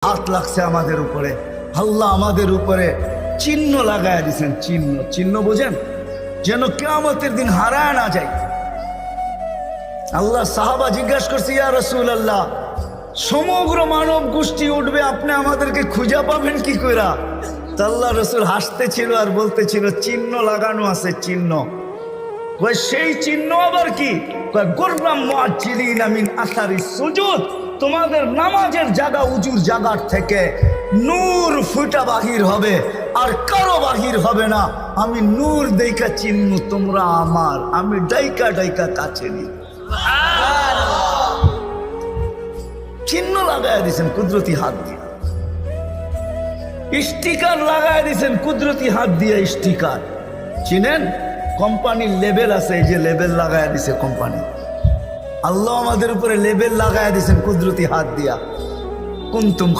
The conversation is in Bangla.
হাত লাগছে আমাদের উপরে, আল্লাহ আমাদের উপরে চিহ্ন লাগায় দিয়েছেন। চিহ্ন, চিহ্ন বোঝেন, যেন কিয়ামতের দিন হারায় না যায়। আল্লাহ সাহাবা জিজ্ঞাসা করছে, ইয়া রাসূলুল্লাহ, সমগ্র মানব গোষ্ঠী উঠবে, আপনি আমাদেরকে খুঁজে পাবেন কি কইরা? তা আল্লাহ রাসূল হাসতেছিল আর বলতেছিল, চিহ্ন লাগানো আছে, চিহ্ন। কয় সেই চিহ্ন আবার কি? কয় গুররাম মুআজ্জিলিনা মিন আসারিস সুজুদ, তোমাদের নামাজের জায়গা উজুর জায়গার থেকে নূর ফুটা বাহির হবে, আর কারো বাহির হবে না। আমি নূর দেইকা চিহ্ন, তোমরা আমার, আমি ডাইকা ডাইকা কাছে নি। চিহ্ন লাগায় দিয়েছেন কুদরতি হাত দিয়ে, স্টিকার লাগায় দিয়েছেন কুদরতি হাত দিয়ে। স্টিকার চিনেন? কোম্পানির লেবেল আছে, এই যে লেবেল লাগায় দিছে কোম্পানি। আল্লাহ আমাদের উপরে লেবেল লাগায় দিয়েছেন কুদরতি হাত দিয়া। কুনতুম